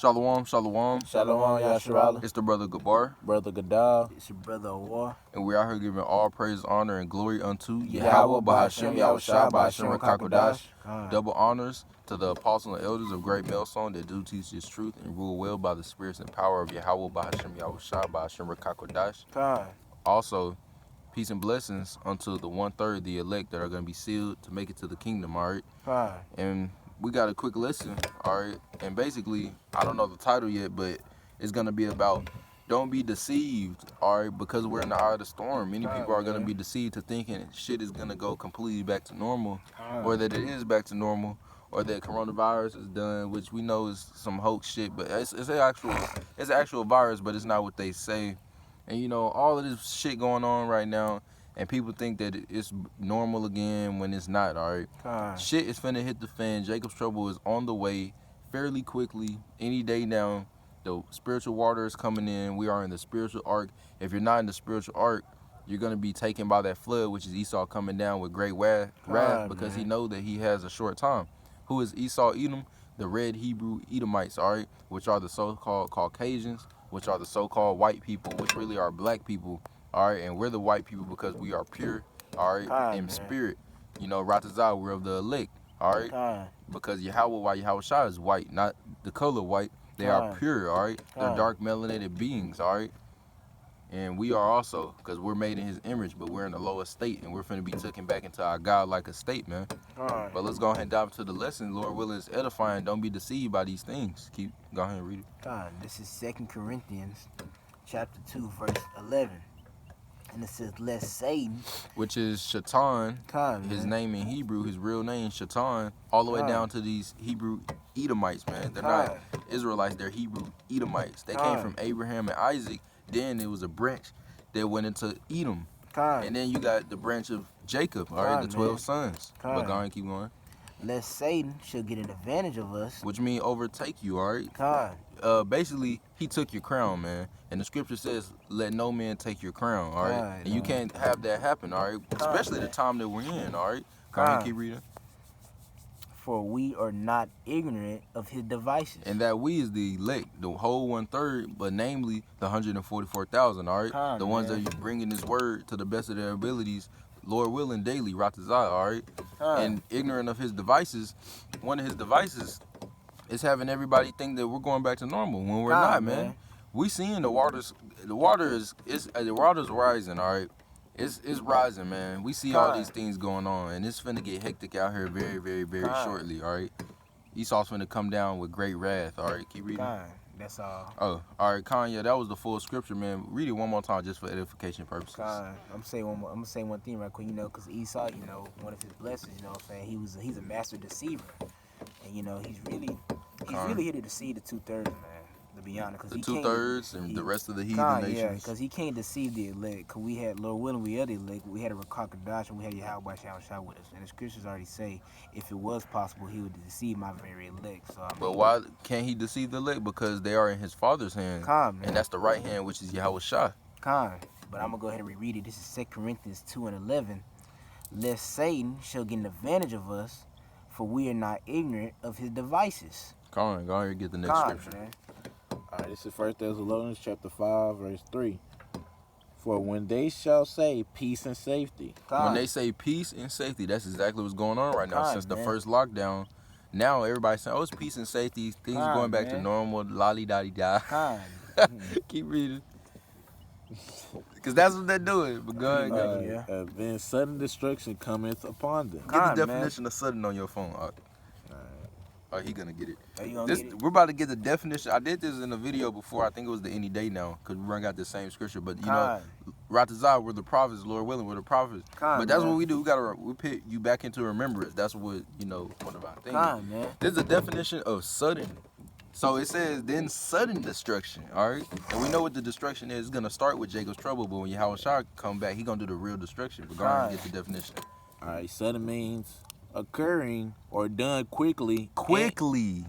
Shalom, shalom. Shalom, Yasharala. It's the brother Gabar, Brother Gadal. It's your brother Awar. and we out here giving all praise, honor, and glory unto Yahweh, Bahashem, Yahushua, Bahashem, Rakakodash. Double honors to the apostles and elders of Great Millstone that do teach this truth and rule well by the spirits and power of Yahweh, Bahashem, Yahushua, Bahashem, Rakakodash. Also, peace and blessings unto the 1/3, the elect that are going to be sealed to make it to the kingdom, all right? And we got a quick lesson, all right? And basically, I don't know the title yet, but it's going to be about don't be deceived, all right? Because we're in the eye of the storm. Many people are going to be deceived to thinking shit is going to go completely back to normal, or that it is back to normal, or that coronavirus is done, which we know is some hoax shit, but it's an actual virus, but it's not what they say. And you know, all of this shit going on right now, and people think that it's normal again when it's not, all right? Shit is finna hit the fan. Jacob's Trouble is on the way fairly quickly, any day now. The spiritual water is coming in. We are in the spiritual ark. If you're not in the spiritual ark, you're going to be taken by that flood, which is Esau coming down with great wrath because he knows that he has a short time. Who is Esau Edom? The red Hebrew Edomites, all right, which are the so-called Caucasians, which are the so-called white people, which really are black people, all right? And we're the white people because we are pure, all right, in spirit. You know, Ratazah, we're of the elect, all right? Because Yahweh Shah is white, not the color white. They are pure, all right? They're dark melanated beings, all right? And we are also, because we're made in his image, but we're in the lowest state, and we're finna be taken back into our God-like estate, man. But let's go ahead and dive into the lesson. Lord willing, is edifying. Don't be deceived by these things. Go ahead and read it. This is 2 Corinthians chapter 2, verse 11. And it says, lest Satan, which is Shaitan, his name in Hebrew, his real name, Shaitan, all the way down to these Hebrew Edomites, man. They're not Israelites, they're Hebrew Edomites. They came from Abraham and Isaac. Then it was a branch that went into Edom. And then you got the branch of Jacob, all right, the 12 sons. But go ahead, keep going. Lest Satan should get an advantage of us. Which means overtake you, all right? Basically, he took your crown, man. And the scripture says, let no man take your crown, all right? And you can't have that happen, all right? Especially the time that we're in, all right? Go ahead, keep reading. For we are not ignorant of his devices. And that we is the elect, the whole 1/3, but namely the 144,000, all right? The ones that you bring in this word to the best of their abilities, Lord willing, daily, Ratazah, all right? And ignorant of his devices, one of his devices is having everybody think that we're going back to normal when we're not, man. We seeing the water is rising, all right? It's rising, man. We see all these things going on, and it's finna get hectic out here very, very, very shortly, all right? Esau's finna come down with great wrath, all right? Keep reading. That's all. Oh, all right, Kanye, that was the full scripture, man. Read it one more time just for edification purposes. I'm gonna say one thing right quick, you know, because Esau, you know, one of his blessings, you know what I'm saying, he's a master deceiver. And, you know, he's really here to deceive the 2/3, man. To be honest, the 2/3 and the rest of the heathen nations. Yeah, because he can't deceive the elect. Because we had, Lord willing, we had the elect. We had a Rakakadash and we had Yahweh Shah with us. And the scriptures already say, if it was possible, he would deceive my very elect. So, but why can't he deceive the elect? Because they are in his father's hand. And that's the right hand, which is Yahweh Shah. But I'm going to go ahead and reread it. This is 2 Corinthians 2:11. Lest Satan shall get an advantage of us, for we are not ignorant of his devices. Go ahead and get the next scripture. Man. All right, this is 1 Thessalonians chapter 5, verse 3. For when they shall say peace and safety. When they say peace and safety, that's exactly what's going on right now. Since the first lockdown, now everybody's saying, oh, it's peace and safety. Things are going back to normal. Lolly-dotty-da. Keep reading. Because that's what they're doing. But go ahead. Then sudden destruction cometh upon them. Get the definition of sudden on your phone. Oh, he gonna get it. We're about to get the definition. I did this in a video before. I think it was the Any Day now, because we run out the same scripture. But you know, Ratazah, we're the prophets. Lord willing, we're the prophets. But that's what we do. We put you back into remembrance. That's what, you know, one of our things. There's a definition of sudden. So it says then sudden destruction. All right, and we know what the destruction is. It's gonna start with Jacob's Trouble, but when Yahweh Shah come back, he gonna do the real destruction. But go ahead and get the definition. All right, sudden means occurring or done quickly, keep going,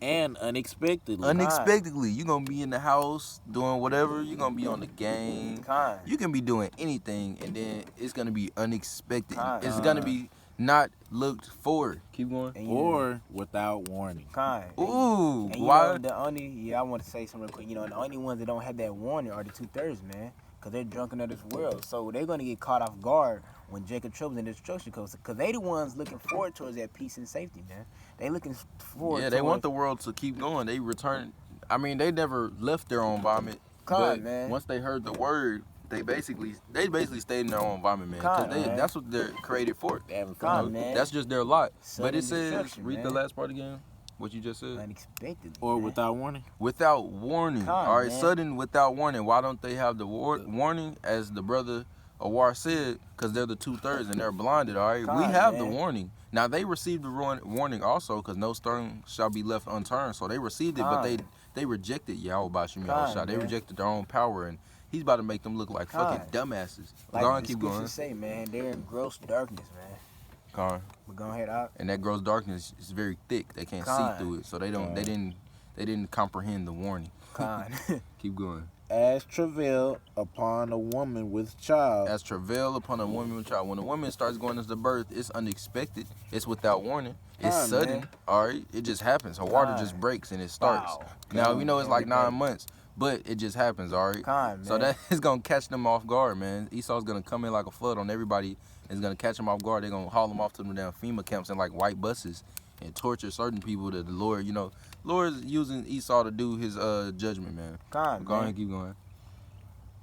and unexpectedly. You're gonna be in the house doing whatever, you're gonna be on the game, you can be doing anything, and then it's gonna be unexpected. It's gonna be not looked for. Keep going. And Or without warning. kind. Ooh, And you why? know, I want to say something real quick. You know, the only ones that don't have that warning are the 2/3, man. Because they're drunken of this world. So they're going to get caught off guard when Jacob troubles and destruction comes. Because they the ones looking forward towards that peace and safety, man. They looking forward Yeah, they want the world to keep going. They return. I mean, they never left their own environment. But man. once they heard the word, they basically stayed in their own environment, man. Because Man. that's what they're created for. They having Con, fun. man. That's just their lot. Sudden But it says, destruction, read the man. last part again. What you just said. Unexpectedly. Or man. without warning. Without warning. Con, All right, man. sudden without warning. Why don't they have the warning, as the brother Awar said? Because they're the 2/3 and they're blinded. All right, Con, we have the man. warning. Now they received the warning also, because no stone shall be left unturned. So they received it, but Con. they rejected Yahweh Bashim Con, Yahushua. They man. rejected their own power, and he's about to make them look like Con. fucking dumbasses. Like Go on, the keep going. scriptures say, man, they're in gross darkness, man. Con. But go ahead, out. And that gross darkness is very thick. They can't Con. see through it, so they didn't comprehend the warning. Con. Keep going. As travail upon a woman with child. As travail upon a woman with child. When a woman starts going into birth, it's unexpected. It's without warning. It's Con, sudden. man. All right, it just happens. Her water Con. just breaks and it starts. Wow. Now we know it's like Every day. 9 months, but it just happens. All right. Con, So man. that is gonna catch them off guard, man. Esau's gonna come in like a flood on everybody. It's gonna catch them off guard. They're gonna haul them off to them damn FEMA camps in like white buses and torture certain people that the Lord, Lord is using Esau to do his judgment, man. Con, Go ahead man. and keep going.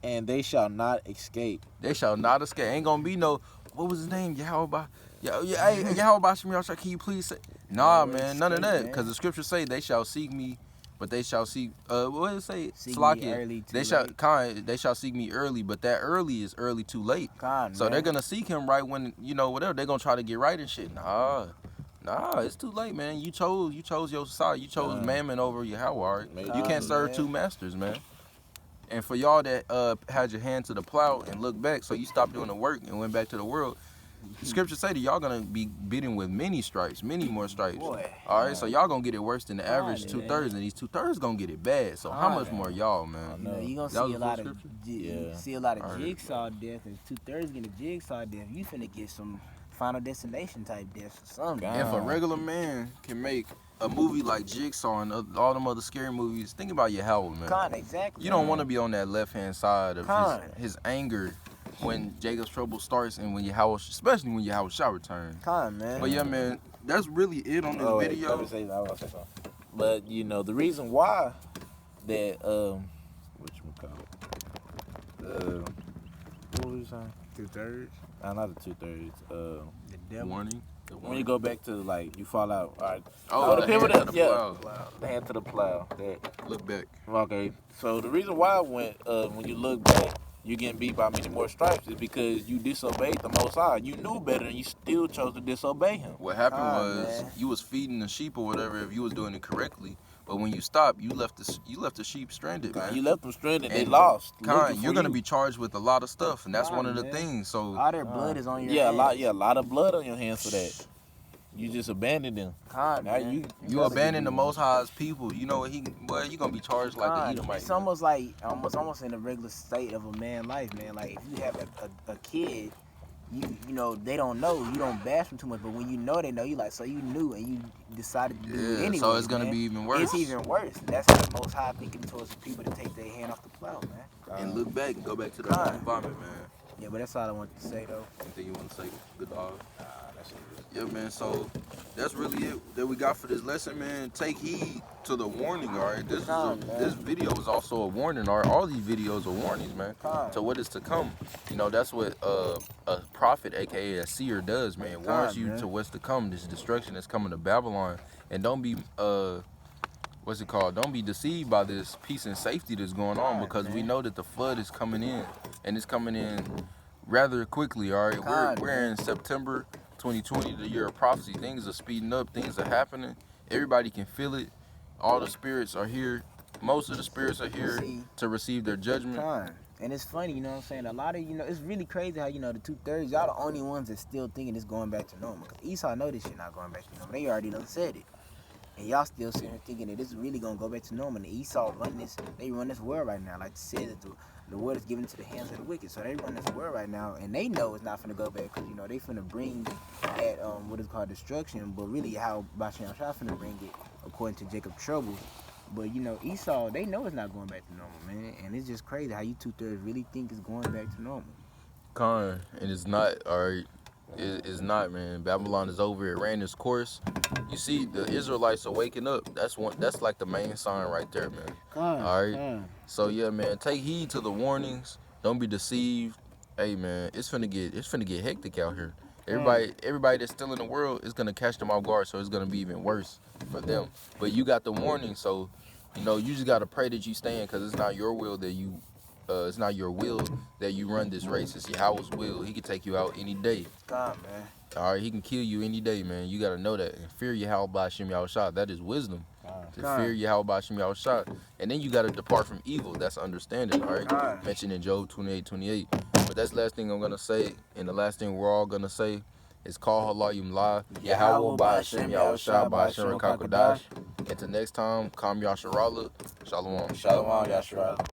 And they shall not escape. They shall not escape. Ain't gonna be no, what was his name? Yahweh. Hey, Yahweh Shem Yahshua, can you please say? Nah, No man, none of escape, that. man. Because the scriptures say they shall seek me, but they shall seek, what does it say? Seek me Slakia. early, too They shall, late. they shall seek me early, but that early is early too late. Con, So man. they're gonna seek him right when, whatever. They're gonna try to get right and shit. Nah, it's too late, man. You chose your side. You chose Mammon over Yahweh. All right? Maybe. You can't serve man. two masters, man. And for y'all that had your hand to the plow and looked back, so you stopped doing the work and went back to the world, the scriptures say that y'all gonna be beaten with many stripes, many more stripes. Boy. All right, so y'all gonna get it worse than the average man. 2/3, and these 2/3 gonna get it bad. So how much man. more y'all, man? You know, you gonna That was see a the lot full of scripture? Yeah. see a lot of Alright. jigsaw death, and 2/3 getting a jigsaw death. You finna get some Final Destination type deaths or something. God. If a regular man can make a movie like Jigsaw and all them other scary movies, think about Yahweh, man. Con, exactly. You don't want to be on that left-hand side of Con. his anger when Jacob's trouble starts and when Yahweh, especially when Yahweh shall return. Con, man. But yeah, man, that's really it on this Wait, video. let me say, I wanna say something. But the reason why that what you call it? What was you saying? 2/3. Not the 2/3. The devil. Warning. When you go back to like you fall out. All right. Oh, the the people hand that to the yeah, plow. the hand to the plow. That. Look back. Okay. So the reason why when you look back, you getting beat by many more stripes is because you disobeyed the Most High. You knew better and you still chose to disobey Him. What happened God, was man. you was feeding the sheep or whatever if you was doing it correctly. But when you stopped, you left the sheep stranded, man. You left them stranded. They And lost. Con, Looking you're for gonna you. be charged with a lot of stuff, and that's Con, one of the man. things. So All their blood is on your Yeah, hands. a lot of blood on your hands for that. You just abandoned them. Con, Now man. you abandon the Most High's people. You know what you gonna be charged like Con, the Edomite. it's almost like almost in the regular state of a man life, man. Like if you have a kid, you know they don't know, you don't bash them too much, but when you know they know, you like, so you knew and you decided to do it Yeah, anyway. so it's gonna man. be even worse. It's even worse. That's how the Most High thinking towards the people to take their hand off the plow, man. And look back and go back to the Con. environment, man. Yeah, but that's all I wanted to say though. Anything you want to say? Good dog. That's it. Yeah, man. So that's really it that we got for this lesson, man. Take heed to the warning, all right? Con, man. This video is also a warning, all right? All these videos are warnings, man, Con. to what is to come. You know, that's what a prophet, aka a seer, does, man. It warns Con, you man. to what's to come. This destruction that's coming to Babylon, and don't be what's it called? Don't be deceived by this peace and safety that's going on, Con, because we man. know that the flood is coming in, and it's coming in rather quickly, all right? Con, We're in September 2020, the year of prophecy. Things are speeding up. Things are happening. Everybody can feel it. All the spirits are here. Most of the spirits are here See. to receive their judgment. Con. And it's funny, you know what I'm saying? A lot of, it's really crazy how, the 2/3, y'all the only ones that still thinking it's going back to normal. Because Esau know this shit not going back to normal. They already done said it. And y'all still sitting here thinking that this is really gonna go back to normal. And Esau they run this world right now. Like I said, that the world is given to the hands of the wicked. So they run this world right now, and they know it's not finna go back because they finna bring that what is called destruction. But really, how Bashan Yahshua finna bring it according to Jacob Troubles. But Esau, they know it's not going back to normal, man. And it's just crazy how you 2/3 really think it's going back to normal. Con, and it's not, alright. It's not, man. Babylon is over. It ran its course. You see, the Israelites are waking up. That's like the main sign right there, man. Alright. So yeah, man, take heed to the warnings. Don't be deceived. Hey, man, it's finna get hectic out here. Everybody that's still in the world is gonna catch them off guard, so it's gonna be even worse for them. But you got the warning, so you just gotta pray that you stand, because it's not your will that you run this race. It's Yahweh's will. He can take you out any day. God, man. All right, he can kill you any day, man. You got to know that. And fear Yahweh B'Hashem Yahushua. That is wisdom. To fear Yahweh B'Hashem Yahushua. And then you got to depart from evil. That's understanding, all right? Mentioned in Job 28:28. But that's the last thing I'm going to say. And the last thing we're all going to say is call Halayim La. Yahweh B'Hashem Yahushua B'Hashem Rakakodash. Until next time, Kam Yasharala. Shalom. Shalom, Yasharala.